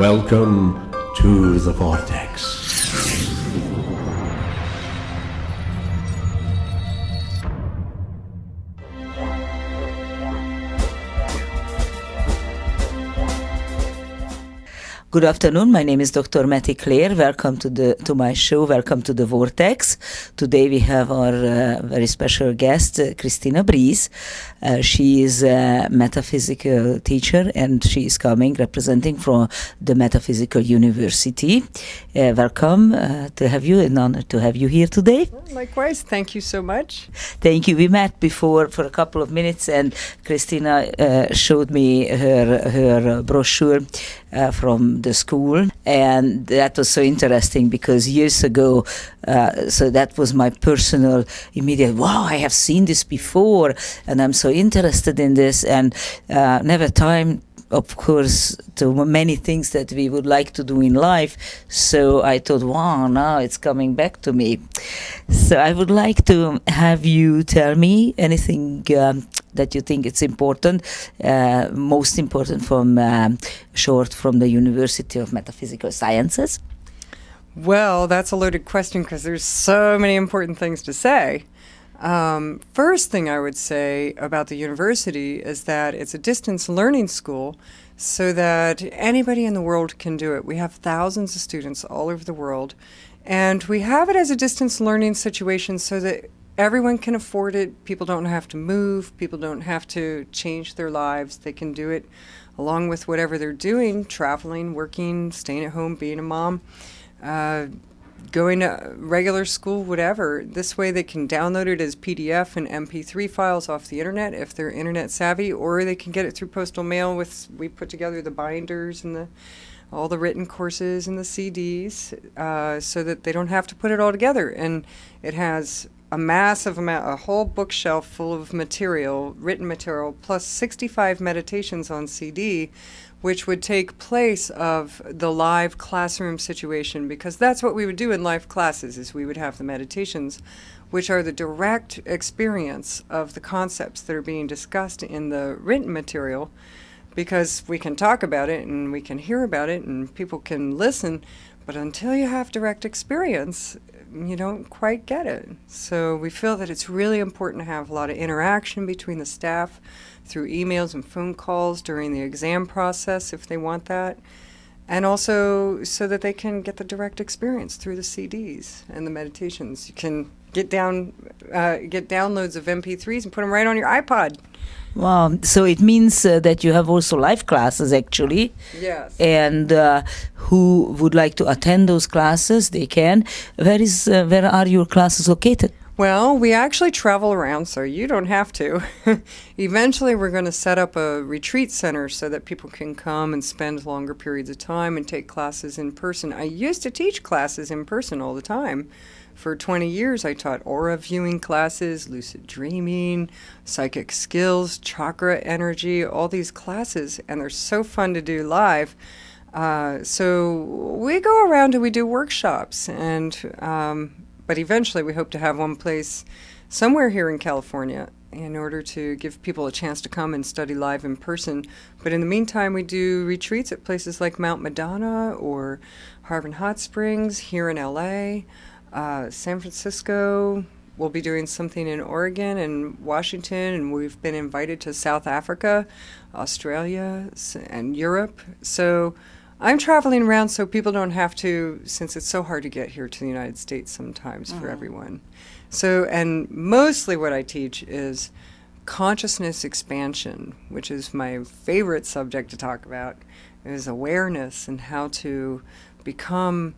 Welcome to the Vortex. Good afternoon. My name is Dr.MattieKlare. Welcome to my show. Welcome to the Vortex. Today we have our very special guest, Christina Breese. She is a metaphysical teacher, and she is coming representing from the Metaphysical University. Welcome to have you, an honor to have you here today. Likewise, thank you so much. Thank you. We met before for a couple of minutes, and Christina showed me her brochure from the school, and that was so interesting because years ago, so that was my personal immediate, wow, I have seen this before and I'm so interested in this, and never time, of course, to many things that we would like to do in life. So I thought, wow, now it's coming back to me. So I would like to have you tell me anything that you think it's important, most important from short from the University of Metaphysical Sciences. Well, that's a loaded question because there's so many important things to say. First thing I would say about the university is that it's a distance learning school so that anybody in the world can do it. We have thousands of students all over the world, and we have it as a distance learning situation so that everyone can afford it. People don't have to move. People don't have to change their lives. They can do it along with whatever they're doing, traveling, working, staying at home, being a mom, going to regular school, whatever. This way they can download it as PDF and MP3 files off the internet if they're internet savvy, or they can get it through postal mail. We put together the binders and all the written courses and the CDs so that they don't have to put it all together. And it has a massive amount, a whole bookshelf full of material, written material, plus 65 meditations on CD, which would take place of the live classroom situation, because that's what we would do in live classes, is we would have the meditations, which are the direct experience of the concepts that are being discussed in the written material, because we can talk about it and we can hear about it and people can listen, but until you have direct experience, you don't quite get it. So we feel that it's really important to have a lot of interaction between the staff through emails and phone calls during the exam process if they want that, and also so that they can get the direct experience through the CDs and the meditations. You can get downloads of MP3s and put them right on your iPod. Wow, so it means that you have also live classes, actually. Yes. And who would like to attend those classes, they can. Where are your classes located? Well, we actually travel around, so you don't have to. Eventually, we're going to set up a retreat center so that people can come and spend longer periods of time and take classes in person. I used to teach classes in person all the time. For 20 years, I taught aura viewing classes, lucid dreaming, psychic skills, chakra energy, all these classes, and they're so fun to do live. So we go around and we do workshops, and but eventually we hope to have one place somewhere here in California in order to give people a chance to come and study live in person. But in the meantime, we do retreats at places like Mount Madonna or Harbin Hot Springs here in LA. San Francisco. We'll be doing something in Oregon and Washington, and we've been invited to South Africa, Australia, and Europe. So I'm traveling around so people don't have to, since it's so hard to get here to the United States sometimes for everyone. So, and mostly what I teach is consciousness expansion, which is my favorite subject to talk about, is awareness and how to become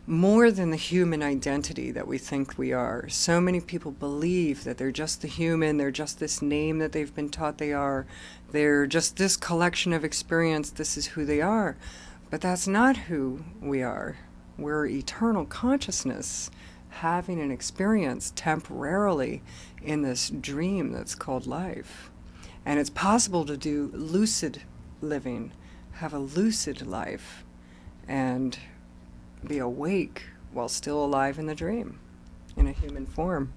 more than the human identity that we think we are. So many people believe that they're just the human, they're just this name that they've been taught they are, they're just this collection of experience, this is who they are. But that's not who we are. We're eternal consciousness having an experience temporarily in this dream that's called life. And it's possible to do lucid living, have a lucid life, and be awake while still alive in the dream, in a human form.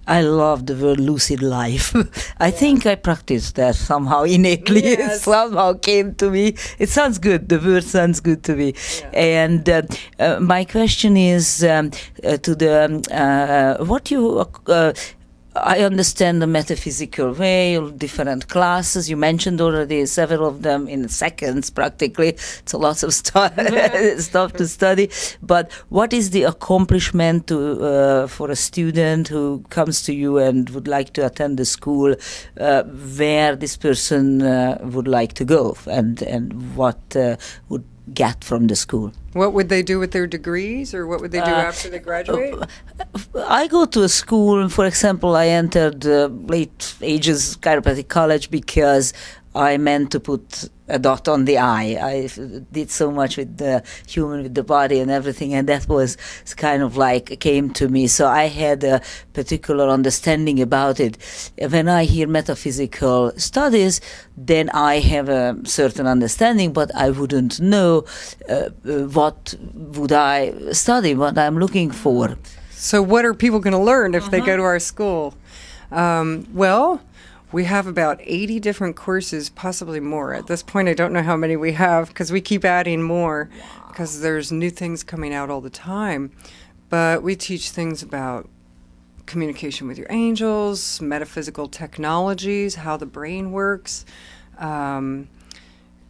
I love the word lucid life. I think I practiced that somehow innately. Yes. It somehow came to me. It sounds good. The word sounds good to me. Yeah. And my question is to the what you. I understand the metaphysical way, different classes. You mentioned already several of them in seconds, practically. It's a lot of stuff to study. But what is the accomplishment for a student who comes to you and would like to attend the school, where this person would like to go, and what would get from the school? What would they do with their degrees, or what would they do after they graduate? I go to a school, for example, I entered late ages chiropractic college because I meant to put a dot on the I. I did so much with the human, with the body and everything, and that was kind of like came to me. So I had a particular understanding about it. When I hear metaphysical studies, then I have a certain understanding, but I wouldn't know what would I study, what I'm looking for. So what are people going to learn if they go to our school? Well, we have about 80 different courses, possibly more. At this point, I don't know how many we have because we keep adding more because there's new things coming out all the time. But we teach things about communication with your angels, metaphysical technologies, how the brain works,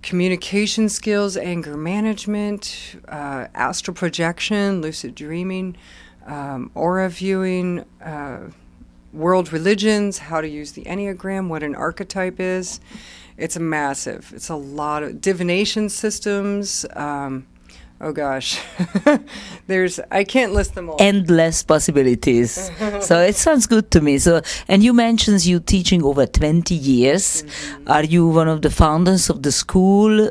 communication skills, anger management, astral projection, lucid dreaming, aura viewing, world religions, how to use the Enneagram, what an archetype is. It's a lot of divination systems. Oh gosh, I can't list them all. Endless possibilities. So it sounds good to me. So, and you mentioned you teaching over 20 years. Mm-hmm. Are you one of the founders of the school?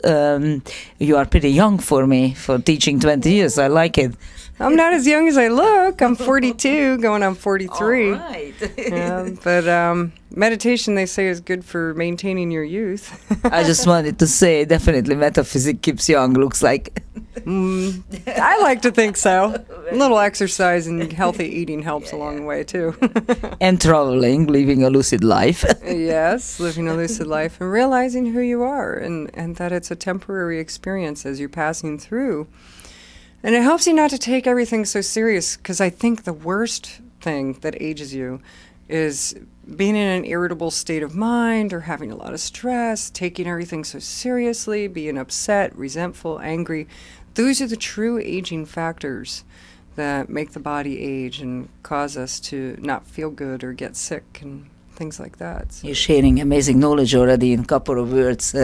You are pretty young for me for teaching 20 years. I like it. I'm not as young as I look. I'm 42, going on 43. All right. But meditation, they say, is good for maintaining your youth. I just wanted to say, definitely metaphysics keeps young, looks like. I like to think so. A little exercise and healthy eating helps along the way, too. And traveling, living a lucid life. Yes, living a lucid life and realizing who you are and that it's a temporary experience as you're passing through. And it helps you not to take everything so serious, because I think the worst thing that ages you is being in an irritable state of mind or having a lot of stress, taking everything so seriously, being upset, resentful, angry. Those are the true aging factors that make the body age and cause us to not feel good or get sick and things like that. So. You're sharing amazing knowledge already in a couple of words.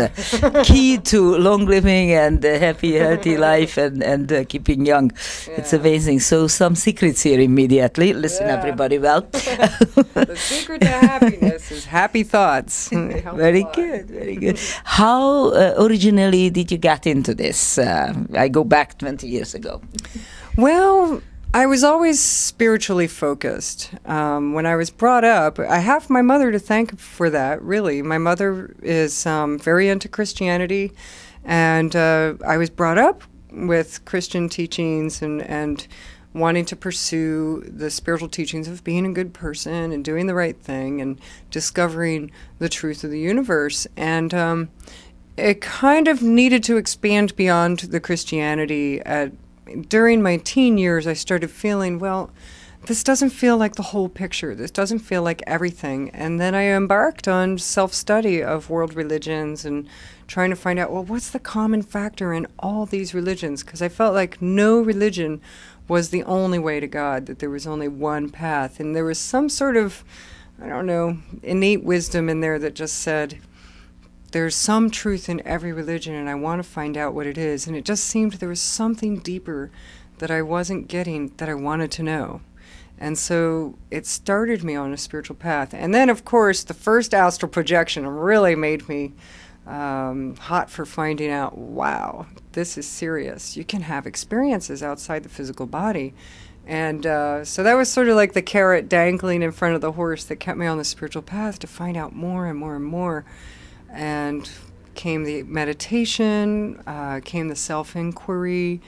Key to long living and happy, healthy life and keeping young. Yeah. It's amazing. So some secrets here immediately. Listen, everybody, well. The secret to happiness is happy thoughts. Very good, very good. How originally did you get into this? I go back 20 years ago. Well, I was always spiritually focused. When I was brought up, I have my mother to thank for that, really. My mother is very into Christianity, and I was brought up with Christian teachings and wanting to pursue the spiritual teachings of being a good person and doing the right thing and discovering the truth of the universe. And it kind of needed to expand beyond the Christianity. During my teen years, I started feeling, well, this doesn't feel like the whole picture. This doesn't feel like everything. And then I embarked on self-study of world religions and trying to find out, well, what's the common factor in all these religions? Because I felt like no religion was the only way to God, that there was only one path. And there was some sort of, I don't know, innate wisdom in there that just said, there's some truth in every religion, and I want to find out what it is. And it just seemed there was something deeper that I wasn't getting that I wanted to know. And so it started me on a spiritual path. And then, of course, the first astral projection really made me hot for finding out, wow, this is serious. You can have experiences outside the physical body. And so that was sort of like the carrot dangling in front of the horse that kept me on the spiritual path to find out more and more and more. And came the meditation, came the self-inquiry,